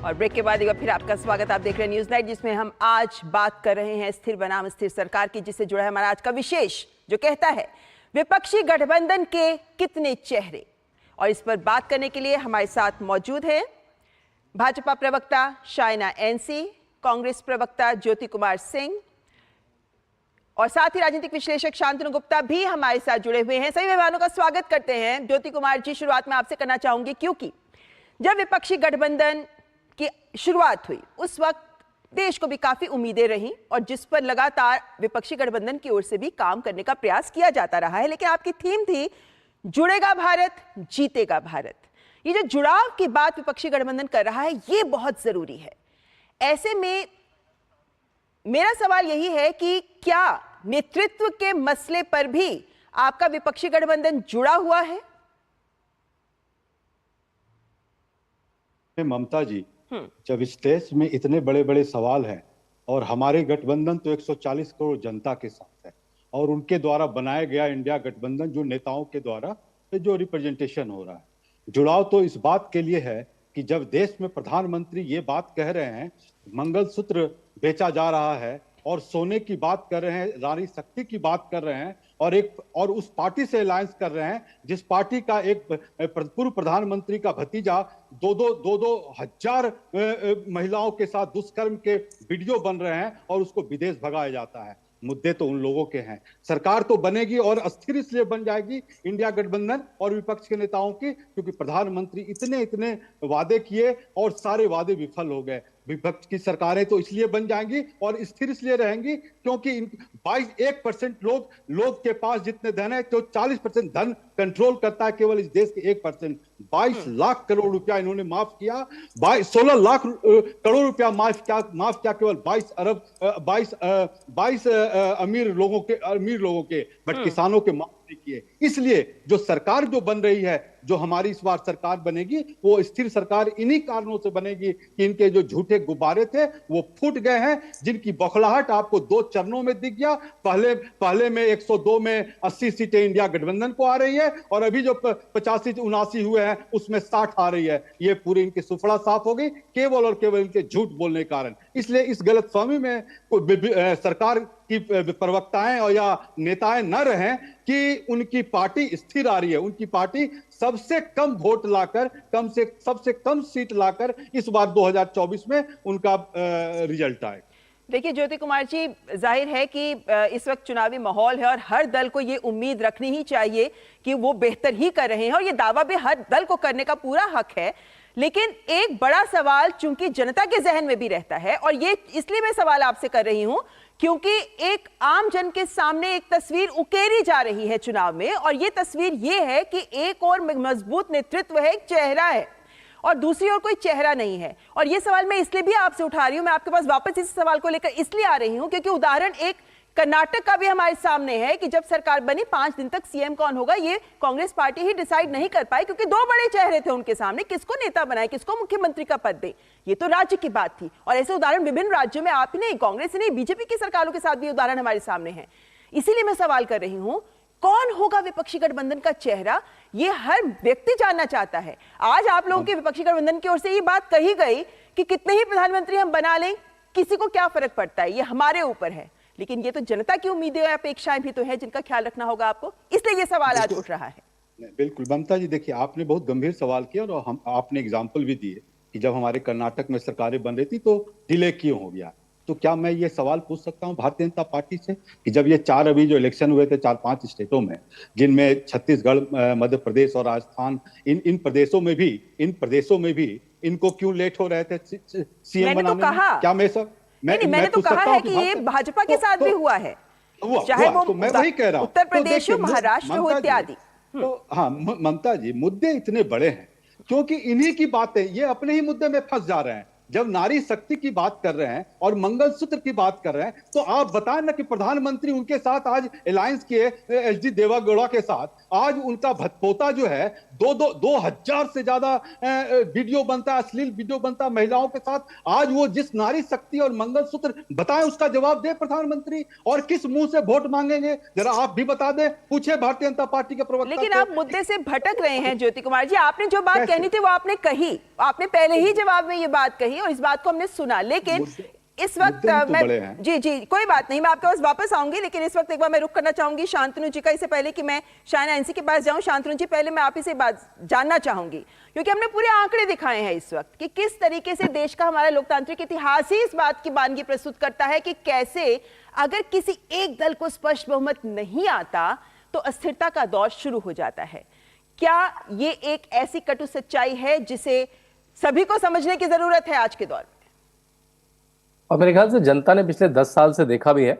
और ब्रेक के बाद एक बार फिर आपका स्वागत। आप देख रहे हैं न्यूज नाइट, जिसमें हम आज बात कर रहे हैं स्थिर बनाम स्थिर सरकार की, जिससे जुड़ा है हमारा आज का विशेष, जो कहता है विपक्षी गठबंधन के कितने चेहरे। और इस पर बात करने के लिए हमारे साथ मौजूद हैं भाजपा प्रवक्ता शाइना एनसी, कांग्रेस प्रवक्ता ज्योति कुमार सिंह और साथ ही राजनीतिक विश्लेषक शांतनु गुप्ता भी हमारे साथ जुड़े हुए हैं। सभी मेहमानों का स्वागत करते हैं। ज्योति कुमार जी, शुरुआत में आपसे करना चाहूंगी, क्योंकि जब विपक्षी गठबंधन की शुरुआत हुई उस वक्त देश को भी काफी उम्मीदें रहीं और जिस पर लगातार विपक्षी गठबंधन की ओर से भी काम करने का प्रयास किया जाता रहा है। लेकिन आपकी थीम थी जुड़ेगा भारत, जीतेगा भारत। ये जो जुड़ाव की बात विपक्षी गठबंधन कर रहा है, ये बहुत जरूरी है। ऐसे में मेरा सवाल यही है कि क्या नेतृत्व के मसले पर भी आपका विपक्षी गठबंधन जुड़ा हुआ है? ममता जी, जब इस देश में इतने बड़े बड़े सवाल हैं और हमारे गठबंधन तो 140 करोड़ जनता के साथ है और उनके द्वारा बनाया गया इंडिया गठबंधन, जो नेताओं के द्वारा जो रिप्रेजेंटेशन हो रहा है, जुड़ाव तो इस बात के लिए है कि जब देश में प्रधानमंत्री ये बात कह रहे हैं मंगलसूत्र बेचा जा रहा है और सोने की बात कर रहे हैं, रानी शक्ति की बात कर रहे हैं और उस पार्टी से अलायंस कर रहे हैं जिस पार्टी का एक पूर्व प्रधानमंत्री का भतीजा दो हजार महिलाओं के साथ दुष्कर्म के वीडियो बन रहे हैं और उसको विदेश भगाया जाता है। मुद्दे तो उन लोगों के हैं। सरकार तो बनेगी और अस्थिर इसलिए बन जाएगी इंडिया गठबंधन और विपक्ष के नेताओं की, क्योंकि प्रधानमंत्री इतने वादे किए और सारे वादे विफल हो गए। विपक्ष की सरकारें तो इसलिए बन जाएंगी और स्थिर इसलिए रहेंगी क्योंकि 1% लोग के पास जितने धन है तो 40% धन कंट्रोल करता है केवल इस देश के 1%। 22 लाख करोड़ रुपया इन्होंने माफ किया, 16 लाख करोड़ रुपया माफ किया केवल 22 अमीर लोगों के, बट किसानों के माफ नहीं किए। इसलिए जो सरकार जो बन रही है, जो हमारी इस बार सरकार बनेगी, वो स्थिर सरकार इन्हीं कारणों से बनेगी कि इनके जो झूठे गुब्बारे थे वो फूट गए हैं, जिनकी बौखलाहट आपको 2 चरणों में दिख गया। पहले में 102 में 80 सीटें इंडिया गठबंधन को आ रही है और अभी जो 85-79 हुए हैं उसमें 60 आ रही है। ये पूरी इनकी सुफड़ा साफ हो गई केवल और केवल इनके झूठ बोलने के कारण। इसलिए इस गलतफहमी में सरकार की प्रवक्ताएं और या नेताएं न रहें कि उनकी पार्टी स्थिर आ रही है। उनकी पार्टी सबसे कम वोट लाकर, सबसे कम सीट लाकर इस बार 2024 में उनका रिजल्ट आए। देखिए ज्योति कुमार जी, जाहिर है कि इस वक्त चुनावी माहौल है और हर दल को ये उम्मीद रखनी ही चाहिए कि वो बेहतर ही कर रहे हैं और ये दावा भी हर दल को करने का पूरा हक है। लेकिन एक बड़ा सवाल चूंकि जनता के जहन में भी रहता है, और ये इसलिए मैं सवाल आपसे कर रही हूं क्योंकि एक आम जन के सामने एक तस्वीर उकेरी जा रही है चुनाव में, और ये तस्वीर ये है कि एक और मजबूत नेतृत्व है, एक चेहरा है, और दूसरी ओर कोई चेहरा नहीं है। और ये सवाल मैं इसलिए भी आपसे उठा रही हूं, मैं आपके पास वापस इस सवाल को लेकर इसलिए आ रही हूं क्योंकि उदाहरण एक कर्नाटक का भी हमारे सामने है कि जब सरकार बनी 5 दिन तक सीएम कौन होगा ये कांग्रेस पार्टी ही डिसाइड नहीं कर पाई, क्योंकि 2 बड़े चेहरे थे उनके सामने, किसको नेता बनाए, किसको मुख्यमंत्री का पद दे। ये तो राज्य की बात थी, और ऐसे उदाहरण विभिन्न राज्यों में आप ही नहीं, कांग्रेस ही नहीं, बीजेपी की सरकारों के साथ भी उदाहरण हमारे सामने है। इसीलिए मैं सवाल कर रही हूं, कौन होगा विपक्षी गठबंधन का चेहरा, ये हर व्यक्ति जानना चाहता है। आज आप लोगों के विपक्षी गठबंधन की ओर से ये बात कही गई कि कितने ही प्रधानमंत्री हम बना लें, किसी को क्या फर्क पड़ता है, ये हमारे ऊपर है। लेकिन ये तो जनता की उम्मीदें और अपेक्षाएं भी तो है जिनका ख्याल रखना होगा आपको, इसलिए ये सवाल आज उठ रहा है। बिल्कुल ममता जी, देखिए आपने बहुत गंभीर सवाल किया और आपने एग्जाम्पल भी दिए कि जब हमारे कर्नाटक में सरकारें बन रही थी तो डिले क्यों हो गया। तो क्या मैं ये सवाल पूछ सकता हूँ भारतीय जनता पार्टी से कि जब ये 4 अभी जो इलेक्शन हुए थे 4-5 स्टेटों में, जिनमें छत्तीसगढ़, मध्य प्रदेश और राजस्थान, इन प्रदेशों में भी इनको क्यों लेट हो रहे थे सीएम बनाने में? क्या मैंने तो कहा है कि ये भाजपा के साथ भी हुआ है, चाहे वो मैं वही कह रहा हूं, उत्तर प्रदेश हो, महाराष्ट्र हो इत्यादि। तो हाँ ममता जी, मुद्दे इतने बड़े हैं क्योंकि इन्हीं की बातें, ये अपने ही मुद्दे में फंस जा रहे हैं। जब नारी शक्ति की बात कर रहे हैं और मंगलसूत्र की बात कर रहे हैं, तो आप बताएं ना कि प्रधानमंत्री उनके साथ आज अलायंस किए एचडी देवेगौड़ा के साथ, आज उनका भतपोता जो है 2000 से ज्यादा वीडियो बनता है, अश्लील वीडियो बनता है महिलाओं के साथ। आज वो जिस नारी शक्ति और मंगलसूत्र, बताएं उसका जवाब दे प्रधानमंत्री, और किस मुंह से वोट मांगेंगे जरा आप भी बता दें, पूछे भारतीय जनता पार्टी के प्रवक्ता। लेकिन आप मुद्दे से भटक रहे हैं ज्योति कुमार जी, आपने जो बात कहनी थी वो आपने कही, आपने पहले ही जवाब में ये बात कही और इस बात को हमने सुना, लेकिन इस वक्त मैं जी कोई बात नहीं, मैं आपके पास वापस आऊंगी, लेकिन इस वक्त एक बार मैं रुक करना चाहूंगी शांतनु जी का। इससे पहले कि मैं शायना एनसी के पास जाऊं, शांतनु जी पहले मैं आप ही से बात जानना चाहूंगी, क्योंकि हमने पूरे आंकड़े दिखाए हैं इस वक्त कि किस तरीके से देश का हमारा लोकतांत्रिक इतिहास ही इस बात की बानगी प्रस्तुत करता है कि कैसे अगर किसी एक दल को स्पष्ट बहुमत नहीं आता तो अस्थिरता का दौर शुरू हो जाता है। क्या ये एक ऐसी कटु सच्चाई है जिसे सभी को समझने की जरूरत है आज के दौर में? और मेरे ख्याल से जनता ने पिछले 10 साल से देखा भी है,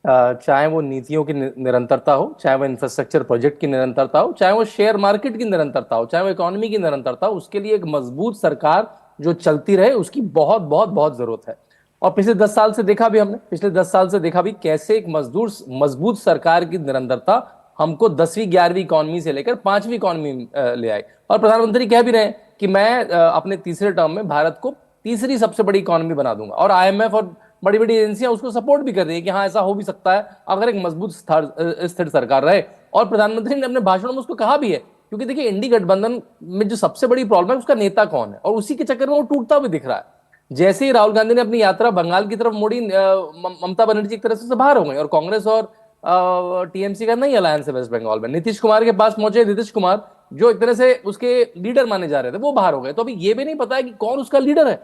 चाहे वो नीतियों की निरंतरता हो, चाहे वो इंफ्रास्ट्रक्चर प्रोजेक्ट की निरंतरता हो, चाहे वो शेयर मार्केट की निरंतरता हो, चाहे वो इकोनॉमी की निरंतरता हो, उसके लिए एक मजबूत सरकार जो चलती रहे उसकी बहुत बहुत बहुत जरूरत है। और पिछले 10 साल से देखा भी हमने, पिछले 10 साल से देखा भी कैसे एक मजबूत सरकार की निरंतरता हमको 10वीं 11वीं इकोनॉमी से लेकर 5वीं इकोनॉमी ले आई। और प्रधानमंत्री कह भी रहे हैं कि मैं अपने तीसरे टर्म में भारत को तीसरी सबसे बड़ी इकोनॉमी बना दूंगा, और IMF और बड़ी बड़ी एजेंसियां उसको सपोर्ट भी कर रही है कि हाँ ऐसा हो भी सकता है अगर एक मजबूत स्थिर सरकार रहे। और प्रधानमंत्री ने अपने भाषण में उसको कहा भी है, क्योंकि देखिए इंडी गठबंधन में जो सबसे बड़ी प्रॉब्लम है उसका नेता कौन है, और उसी के चक्कर में वो टूटता भी दिख रहा है। जैसे ही राहुल गांधी ने अपनी यात्रा बंगाल की तरफ मोड़ी, ममता बनर्जी एक तरह से बाहर हो गई और कांग्रेस और TMC का नई अलायंस है वेस्ट बंगाल में। नीतीश कुमार के पास पहुंचे नीतीश कुमार, जो एक तरह से उसके लीडर माने जा रहे थे, वो बाहर हो गए। तो अभी ये भी नहीं पता है कि कौन उसका लीडर है।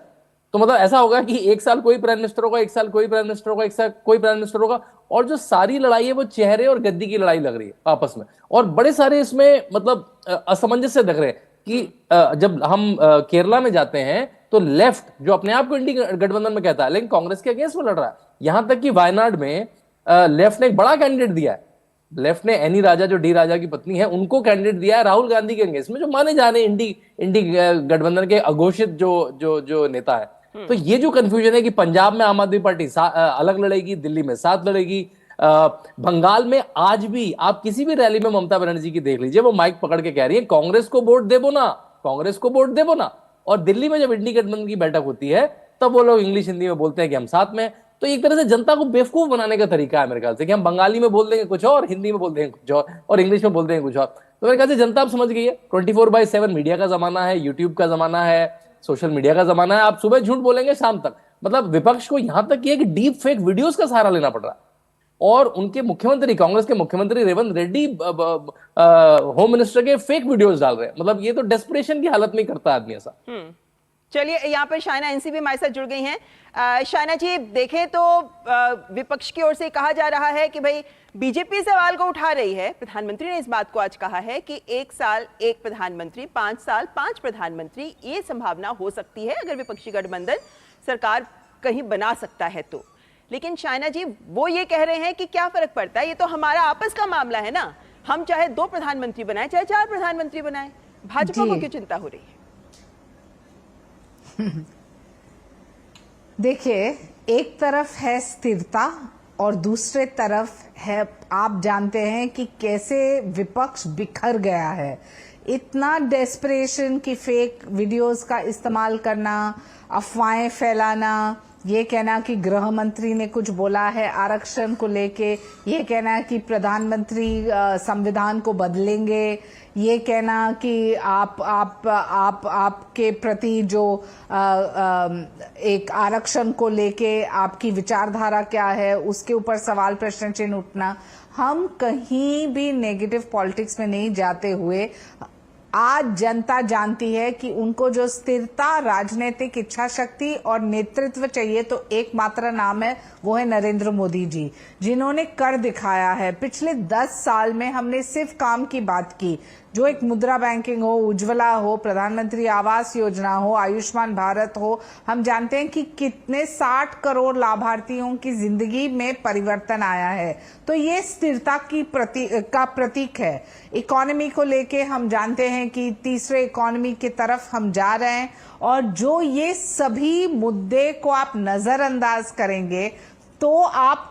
तो मतलब ऐसा होगा कि एक साल कोई प्राइम मिनिस्टर होगा, एक साल कोई प्राइम मिनिस्टर होगा, एक साल कोई प्राइम मिनिस्टर होगा, और जो सारी लड़ाई है वो चेहरे और गद्दी की लड़ाई लग रही है आपस में। और बड़े सारे इसमें मतलब असमंजस दिख रहे हैं कि जब हम केरला में जाते हैं तो लेफ्ट जो अपने आप को इंडी गठबंधन में कहता है, लेकिन कांग्रेस के अगेंस्ट में लड़ रहा है। यहां तक कि वायनाड में लेफ्ट ने एक बड़ा कैंडिडेट दिया है। लेफ्ट ने एनी राजा, जो डी राजा की पत्नी है, उनको कैंडिडेट दिया है राहुल गांधी के अगेंस्ट में, जो माने जा रहे हैं इंडी गठबंधन के अघोषित जो नेता है। तो ये जो कंफ्यूजन है कि पंजाब में आम आदमी पार्टी अलग लड़ेगी, दिल्ली में साथ लड़ेगी, बंगाल में आज भी आप किसी भी रैली में ममता बनर्जी की देख लीजिए, वो माइक पकड़ के कह रही है कांग्रेस को वोट देबो ना, कांग्रेस को वोट देबो ना। और दिल्ली में जब इंडी गठबंधन की बैठक होती है तब वो लोग इंग्लिश हिंदी में बोलते हैं कि हम साथ में। तो एक तरह से जनता को बेवकूफ बनाने का तरीका है मेरे ख्याल से, कि हम बंगाली में बोल देंगे कुछ और, हिंदी में बोल देंगे कुछ और इंग्लिश में बोल देंगे कुछ और। तो मेरे ख्याल से जनता अब समझ गई है, 24/7 मीडिया का जमाना है, यूट्यूब का जमाना है, सोशल मीडिया का जमाना है। आप सुबह झूठ बोलेंगे शाम तक, मतलब विपक्ष को यहां तक कि एक डीप फेक वीडियोस का सहारा लेना पड़ रहा है। और उनके मुख्यमंत्री, कांग्रेस के मुख्यमंत्री रेवंत रेड्डी होम मिनिस्टर के फेक वीडियोस डाल रहे हैं। मतलब ये तो डेस्परेशन की हालत में करता है आदमी ऐसा। चलिए, यहाँ पर शायना एनसी भी हमारे साथ जुड़ गई हैं। शायना जी, देखें तो विपक्ष की ओर से कहा जा रहा है कि भाई बीजेपी सवाल को उठा रही है। प्रधानमंत्री ने इस बात को आज कहा है कि 1 साल 1 प्रधानमंत्री, 5 साल 5 प्रधानमंत्री, ये संभावना हो सकती है अगर विपक्षी गठबंधन सरकार कहीं बना सकता है तो। लेकिन शायना जी, वो ये कह रहे हैं कि क्या फर्क पड़ता है, ये तो हमारा आपस का मामला है ना, हम चाहे 2 प्रधानमंत्री बनाए चाहे 4 प्रधानमंत्री बनाए, भाजपा को क्यों चिंता हो रही है? देखिए, एक तरफ है स्थिरता और दूसरे तरफ है, आप जानते हैं कि कैसे विपक्ष बिखर गया है। इतना डेस्परेशन की फेक वीडियोस का इस्तेमाल करना, अफवाहें फैलाना, ये कहना कि गृह मंत्री ने कुछ बोला है आरक्षण को लेके, ये कहना कि प्रधानमंत्री संविधान को बदलेंगे, ये कहना कि आपके प्रति जो एक आरक्षण को लेके आपकी विचारधारा क्या है, उसके ऊपर सवाल प्रश्न चिन्ह उठना। हम कहीं भी नेगेटिव पॉलिटिक्स में नहीं जाते हुए आज जनता जानती है कि उनको जो स्थिरता, राजनीतिक इच्छा शक्ति और नेतृत्व चाहिए तो एकमात्र नाम है, वो है नरेंद्र मोदी जी, जिन्होंने कर दिखाया है। पिछले 10 साल में हमने सिर्फ काम की बात की, जो एक मुद्रा बैंकिंग हो, उज्ज्वला हो, प्रधानमंत्री आवास योजना हो, आयुष्मान भारत हो, हम जानते हैं कि कितने 60 करोड़ लाभार्थियों की जिंदगी में परिवर्तन आया है। तो ये स्थिरता की प्रतीक है। इकोनॉमी को लेके हम जानते हैं कि तीसरे इकोनॉमी की तरफ हम जा रहे हैं, और जो ये सभी मुद्दे को आप नजरअंदाज करेंगे तो आप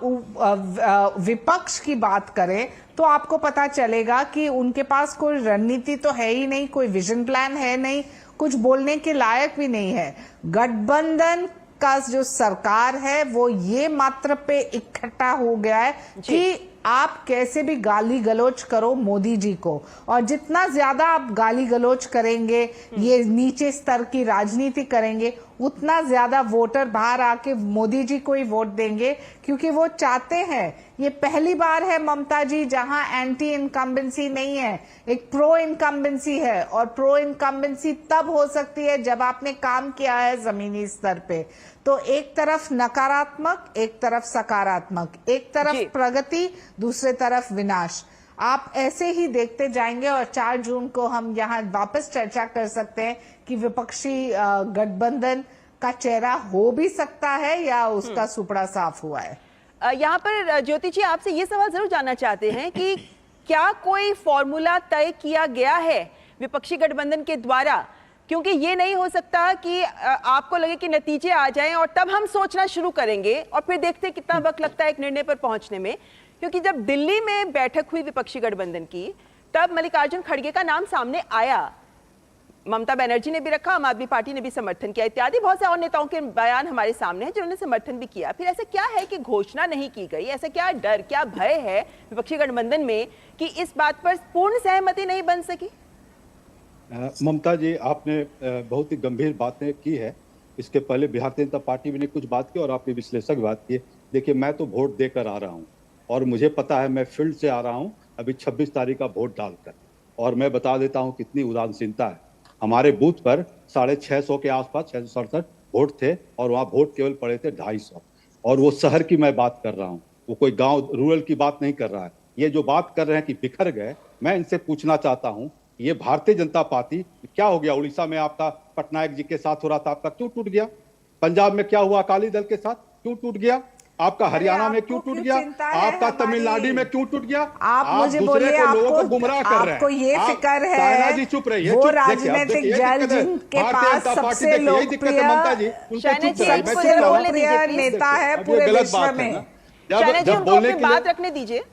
विपक्ष की बात करें तो आपको पता चलेगा कि उनके पास कोई रणनीति तो है ही नहीं, कोई विजन प्लान है नहीं, कुछ बोलने के लायक भी नहीं है। गठबंधन का जो सरकार है वो ये मात्र पे इकट्ठा हो गया है कि आप कैसे भी गाली गलौज करो मोदी जी को, और जितना ज्यादा आप गाली गलौज करेंगे, ये नीचे स्तर की राजनीति करेंगे, उतना ज्यादा वोटर बाहर आके मोदी जी को ही वोट देंगे, क्योंकि वो चाहते हैं। ये पहली बार है ममता जी जहां एंटी इनकम्बेंसी नहीं है, एक प्रो इनकम्बेंसी है, और प्रो इनकम्बेंसी तब हो सकती है जब आपने काम किया है जमीनी स्तर पे। तो एक तरफ नकारात्मक, एक तरफ सकारात्मक, एक तरफ प्रगति, दूसरे तरफ विनाश। आप ऐसे ही देखते जाएंगे और 4 जून को हम यहाँ वापस चर्चा कर सकते हैं कि विपक्षी गठबंधन का चेहरा हो भी सकता है या उसका सुपड़ा साफ हुआ है। यहाँ पर ज्योति जी आपसे ये सवाल जरूर जानना चाहते हैं कि क्या कोई फॉर्मूला तय किया गया है विपक्षी गठबंधन के द्वारा, क्योंकि ये नहीं हो सकता कि आपको लगे कि नतीजे आ जाएं और तब हम सोचना शुरू करेंगे और फिर देखते हैं कितना वक्त लगता है एक निर्णय पर पहुंचने में। क्योंकि जब दिल्ली में बैठक हुई विपक्षी गठबंधन की, तब मल्लिकार्जुन खड़गे का नाम सामने आया, ममता बनर्जी ने भी रखा, आम आदमी पार्टी ने भी समर्थन किया, इत्यादि बहुत से और नेताओं के बयान हमारे सामने हैं जिन्होंने समर्थन भी किया। फिर ऐसा क्या है कि घोषणा नहीं की गई? ऐसा क्या डर, क्या भय है विपक्षी गठबंधन में कि इस बात पर पूर्ण सहमति नहीं बन सकी? ममता जी, आपने बहुत ही गंभीर बातें की है। इसके पहले भारतीय जनता पार्टी ने कुछ बात की और आपने विश्लेषक बात की। देखिए, मैं तो वोट देकर आ रहा हूँ और मुझे पता है, मैं फील्ड से आ रहा हूँ अभी 26 तारीख का वोट डालकर, और मैं बता देता हूँ कितनी उदासीनता है। हमारे बूथ पर 650 के आसपास 667 वोट थे और वहाँ वोट केवल पड़े थे 250, और वो शहर की मैं बात कर रहा हूँ, वो कोई गांव रूरल की बात नहीं कर रहा है। ये जो बात कर रहे हैं कि बिखर गए, मैं इनसे पूछना चाहता हूँ, ये भारतीय जनता पार्टी क्या हो गया? उड़ीसा में आपका पटनायक जी के साथ हो रहा था, आपका क्यों टूट गया? पंजाब में क्या हुआ अकाली दल के साथ, क्यों टूट गया? आपका हरियाणा में क्यों टूट गया? आपका तमिलनाडु में क्यों टूट गया? आप मुझे बोलिए, लोगों को गुमराह कर रहे हैं। आपको ये फिक्र है? जी चुप रहिए, वो राजनीतिक जल जिनके पास सबसे लोकप्रिय नेता है पूरे विश्व में। बात रखने दीजिए।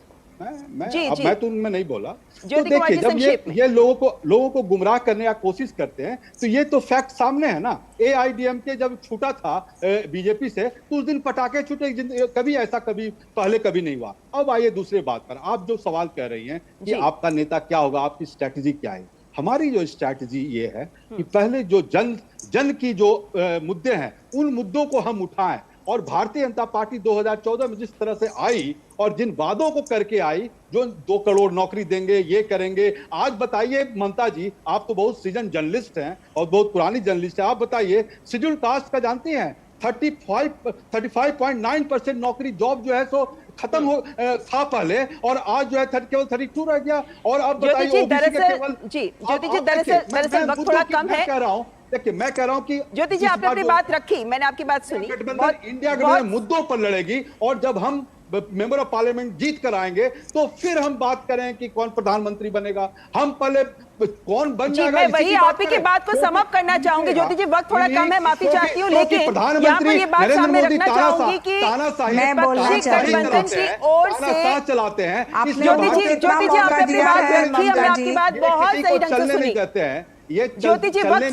मैं तो उनमें नहीं बोला। तो देखिए, जब ये लोगों को गुमराह करने की कोशिश करते हैं तो ये तो फैक्ट सामने है ना। AIDMK जब छूटा था बीजेपी से तो उस दिन पटाखे छूटे, कभी ऐसा कभी पहले कभी नहीं हुआ। अब आइए दूसरे बात पर, आप जो सवाल कह रही हैं कि आपका नेता क्या होगा, आपकी स्ट्रैटेजी क्या है। हमारी जो स्ट्रैटेजी ये है कि पहले जो जन की जो मुद्दे हैं उन मुद्दों को हम उठाएं, और भारतीय जनता पार्टी 2014 में जिस तरह से आई और जिन वादों को करके आई, जो 2 करोड़ नौकरी देंगे, ये करेंगे। आज बताइए ममता जी, आप तो बहुत सीजन जर्नलिस्ट हैं और बहुत पुरानी जर्नलिस्ट हैं, आप बताइए शेड्यूल कास्ट का जानती हैं 35.9% नौकरी जॉब जो है सो खत्म हो था पहले, और आज जो है केवल 32 रह गया। और अब बताइए ज्योति जी दरअसल वक्त थोड़ा कम है। कह रहा हूँ, देखिए मैं कह रहा हूँ कि ज्योति जी आपने अपनी बात रखी, मैंने आपकी बात सुनी। इंडिया गठबंधन मुद्दों पर लड़ेगी, और जब हम मेंबर ऑफ पार्लियामेंट जीत कर आएंगे तो फिर हम बात करें कि कौन प्रधानमंत्री बनेगा। हम पहले कौन बन जाएगा, मैं वही आप ही की बात को समाप्त करना चाहूंगी। ज्योति जी वक्त थोड़ा कम है, माफी चाहती हूँ, लेकिन यहाँ पर ये बात सामने रखना चाहूंगी कि विपक्षी गठबंधन की ओर से चलाते हैं। ज्योति जी आपने अपनी बात रखी, हमने आपकी बात बहुत सही ढंग से सुनी। ज्योति जी वक्त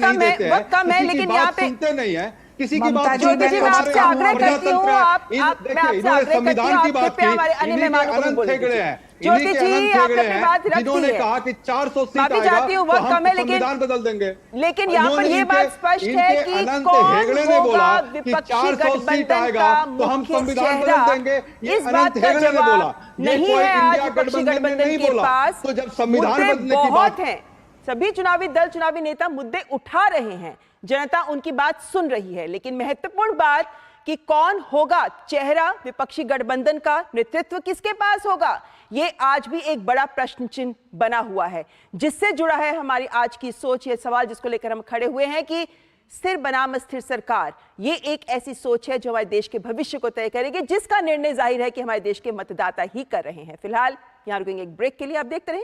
कम है, लेकिन यहाँ पे सुनते नहीं है किसी की बात। ज्योति जी मैं आपसे आग्रह करती हूँ, मैं आपसे आग्रह करती हूँ, आप कृपया हमारे अन्य मेहमानों को बोलिए। ज्योति जी आपने अपनी बात रखी है, जिन्होंने कहा कि 400 सीट आएगा चाहती हूँ, वक्त कम है, संविधान बदल देंगे। लेकिन यहाँ पर ये बात स्पष्ट है कि कौन होगा विपक्षी गठबंधन का मुख्य चेहरा, इस बात का जवाब नहीं है आज विपक्षी गठबंधन के पास। तो जब संविधान बदलने की बहुत है, सभी चुनावी दल, चुनावी नेता मुद्दे उठा रहे हैं, जनता उनकी बात सुन रही है, लेकिन महत्वपूर्ण बात कि कौन होगा चेहरा विपक्षी गठबंधन का, नेतृत्व किसके पास होगा, ये आज भी एक बड़ा प्रश्न चिन्ह बना हुआ है, जिससे जुड़ा है हमारी आज की सोच। ये सवाल जिसको लेकर हम खड़े हुए हैं कि स्थिर बनाम अस्थिर सरकार, ये एक ऐसी सोच है जो हमारे देश के भविष्य को तय करेगी, जिसका निर्णय जाहिर है कि हमारे देश के मतदाता ही कर रहे हैं। फिलहाल यहां रुकेंगे एक ब्रेक के लिए, आप देखते रहिए।